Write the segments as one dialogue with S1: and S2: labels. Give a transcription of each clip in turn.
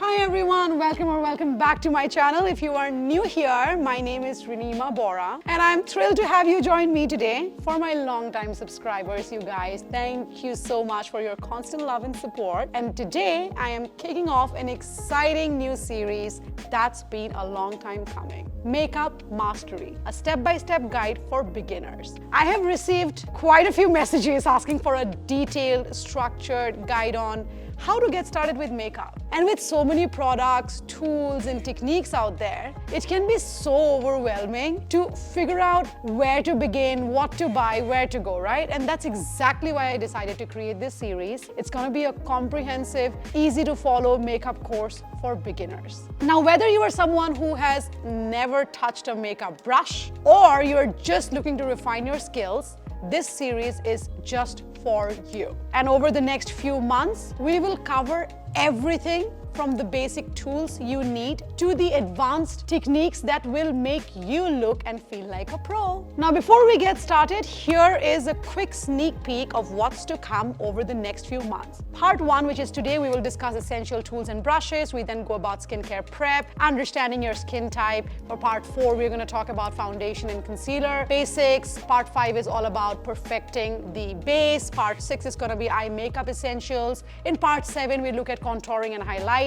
S1: Hi everyone, welcome back to my channel. If you are new here, my name is Rinima Borah and I'm thrilled to have you join me today. For my longtime subscribers, you guys, thank you so much for your constant love and support. And today I am kicking off an exciting new series that's been a long time coming. Makeup Mastery, a step-by-step guide for beginners. I have received quite a few messages asking for a detailed, structured guide on how to get started with makeup. And with so many products, tools, and techniques out there, it can be so overwhelming to figure out where to begin, what to buy, where to go, right? And that's exactly why I decided to create this series. It's gonna be a comprehensive, easy to follow makeup course for beginners. Now, whether you are someone who has never touched a makeup brush or you're just looking to refine your skills, this series is just for you. And over the next few months, we will cover everything from the basic tools you need to the advanced techniques that will make you look and feel like a pro. Now, before we get started, here is a quick sneak peek of what's to come over the next few months. Part 1, which is today, we will discuss essential tools and brushes. We then go about skincare prep, understanding your skin type. For Part 4, we're going to talk about foundation and concealer basics. Part 5 is all about perfecting the base. Part 6 is going to be eye makeup essentials. In Part 7, we look at contouring and highlighting,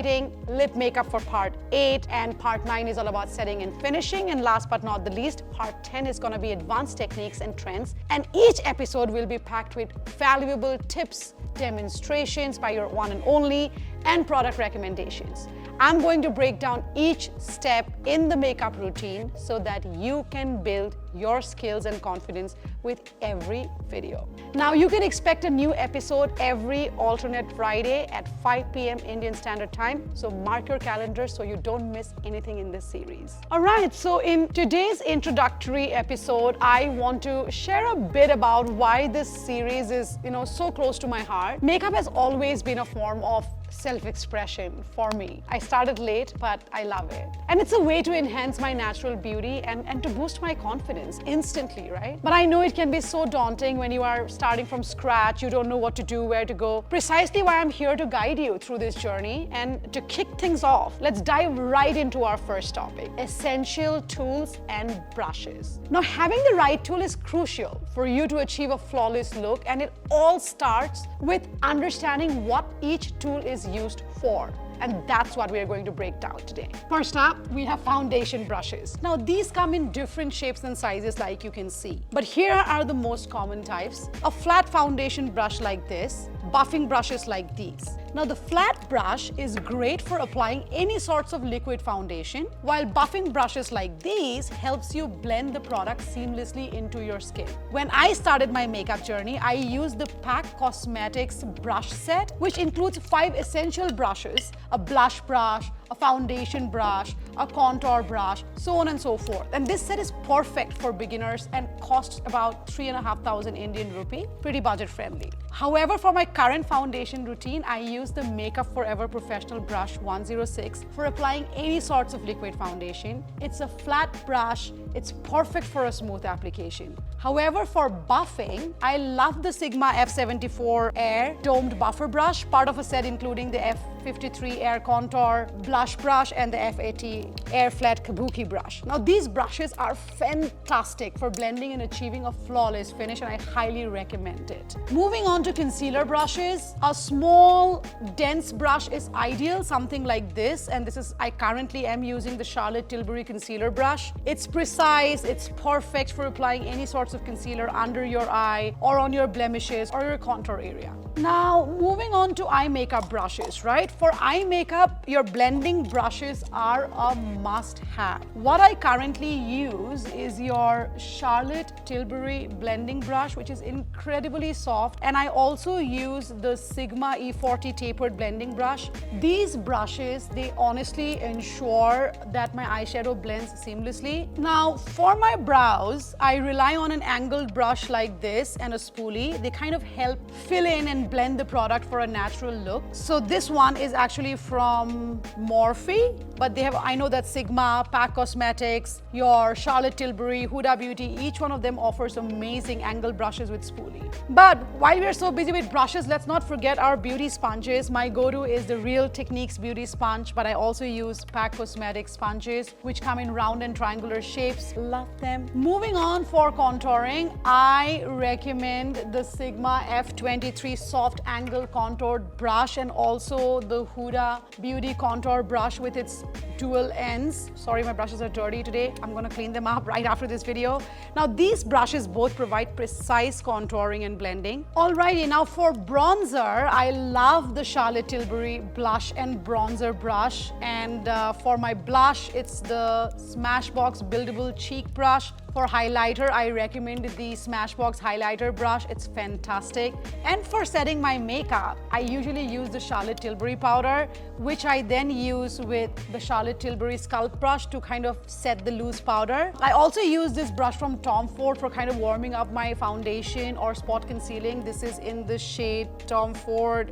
S1: lip makeup for Part 8, and Part 9 is all about setting and finishing. And last but not the least, Part 10 is going to be advanced techniques and trends. And each episode will be packed with valuable tips, demonstrations by your one and only, and product recommendations. I'm going to break down each step in the makeup routine so that you can build your skills and confidence with every video. Now, you can expect a new episode every alternate Friday at 5 p.m. Indian Standard Time. So mark your calendar so you don't miss anything in this series. All right, so in today's introductory episode, I want to share a bit about why this series is, so close to my heart. Makeup has always been a form of self-expression for me. I started late, but I love it. And it's a way to enhance my natural beauty and to boost my confidence instantly, right? But I know it can be so daunting when you are starting from scratch, you don't know what to do, where to go. Precisely why I'm here to guide you through this journey. And to kick things off, let's dive right into our first topic: essential tools and brushes. Now, having the right tool is crucial for you to achieve a flawless look, and it all starts with understanding what each tool is used for. And that's what we are going to break down today. First up, we have foundation brushes. Now, these come in different shapes and sizes, like you can see. But here are the most common types: a flat foundation brush like this, buffing brushes like these. Now, the flat brush is great for applying any sorts of liquid foundation, while buffing brushes like these helps you blend the product seamlessly into your skin. When I started my makeup journey, I used the PAC Cosmetics brush set, which includes 5 essential brushes: a blush brush, a foundation brush, a contour brush, so on and so forth. And this set is perfect for beginners and costs about 3,500 Indian rupee, pretty budget friendly. However, for my current foundation routine, I use the Makeup Forever Professional Brush 106 for applying any sorts of liquid foundation. It's a flat brush, it's perfect for a smooth application. However, for buffing, I love the Sigma F74 Air Domed Buffer Brush, part of a set including the F53 Air Contour Blush Brush and the F80 Air Flat Kabuki Brush. Now, these brushes are fantastic for blending and achieving a flawless finish, and I highly recommend it. Moving on to concealer brushes, a small, dense brush is ideal, something like this. And I currently am using the Charlotte Tilbury concealer brush. It's precise, it's perfect for applying any sorts of concealer under your eye or on your blemishes or your contour area. Now, moving on to eye makeup brushes, right? For eye makeup, your blending brushes are a must-have. What I currently use is your Charlotte Tilbury blending brush, which is incredibly soft, and I also use the Sigma E40 tapered blending brush. These brushes, they honestly ensure that my eyeshadow blends seamlessly. Now, for my brows, I rely on an angled brush like this and a spoolie. They kind of help fill in and and blend the product for a natural look. So this one is actually from Morphe, but they have, I know that Sigma, PAC Cosmetics, your Charlotte Tilbury, Huda Beauty, each one of them offers amazing angle brushes with spoolie. But while we're so busy with brushes, let's not forget our beauty sponges. My go-to is the Real Techniques beauty sponge, but I also use PAC Cosmetics sponges, which come in round and triangular shapes. Love them. Moving on, for contouring, I recommend the Sigma F23 soft angle contoured brush and also the Huda Beauty contour brush with its dual ends. Sorry, my brushes are dirty today. I'm gonna clean them up right after this video. Now, these brushes both provide precise contouring and blending. Alrighty, now for bronzer, I love the Charlotte Tilbury blush and bronzer brush. And for my blush, it's the Smashbox Buildable Cheek Brush. For highlighter, I recommend the Smashbox highlighter brush. It's fantastic. And for setting my makeup, I usually use the Charlotte Tilbury powder, which I then use with the Charlotte Tilbury sculpt brush to kind of set the loose powder. I also use this brush from Tom Ford for kind of warming up my foundation or spot concealing. This is in the shade Tom Ford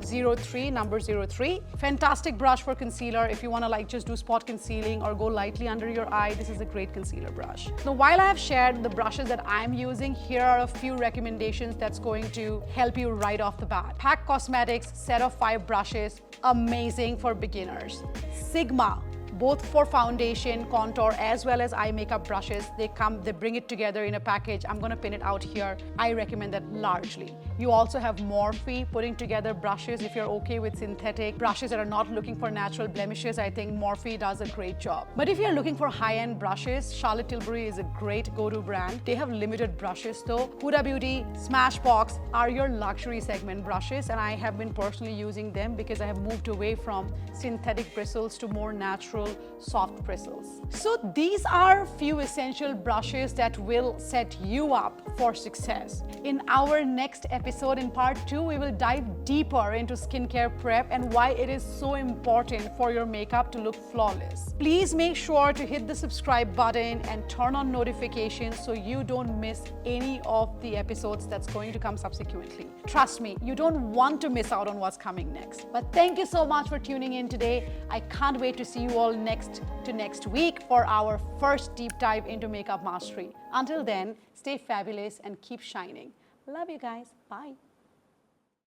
S1: 03, number 03. Fantastic brush for concealer if you want to like just do spot concealing or go lightly under your eye. This is a great concealer brush. Now, while I have shared the brushes that I'm using, here are a few recommendations that's going to help you right off the bat. PAC Cosmetics set of 5 brushes, amazing for beginners. Sigma, both for foundation, contour, as well as eye makeup brushes. They bring it together in a package. I'm gonna pin it out here. I recommend that largely. You also have Morphe putting together brushes. If you're okay with synthetic brushes that are not looking for natural blemishes, I think Morphe does a great job. But if you're looking for high-end brushes, Charlotte Tilbury is a great go-to brand. They have limited brushes though. Huda Beauty, Smashbox are your luxury segment brushes, and I have been personally using them because I have moved away from synthetic bristles to more natural soft bristles. So these are few essential brushes that will set you up for success. In our next episode, in part 2, we will dive deeper into skincare prep and why it is so important for your makeup to look flawless. Please make sure to hit the subscribe button and turn on notifications so you don't miss any of the episodes that's going to come subsequently. Trust me, you don't want to miss out on what's coming next. But thank you so much for tuning in today. I can't wait to see you all next week for our first deep dive into makeup mastery. Until then, stay fabulous and keep shining. Love you guys. Bye.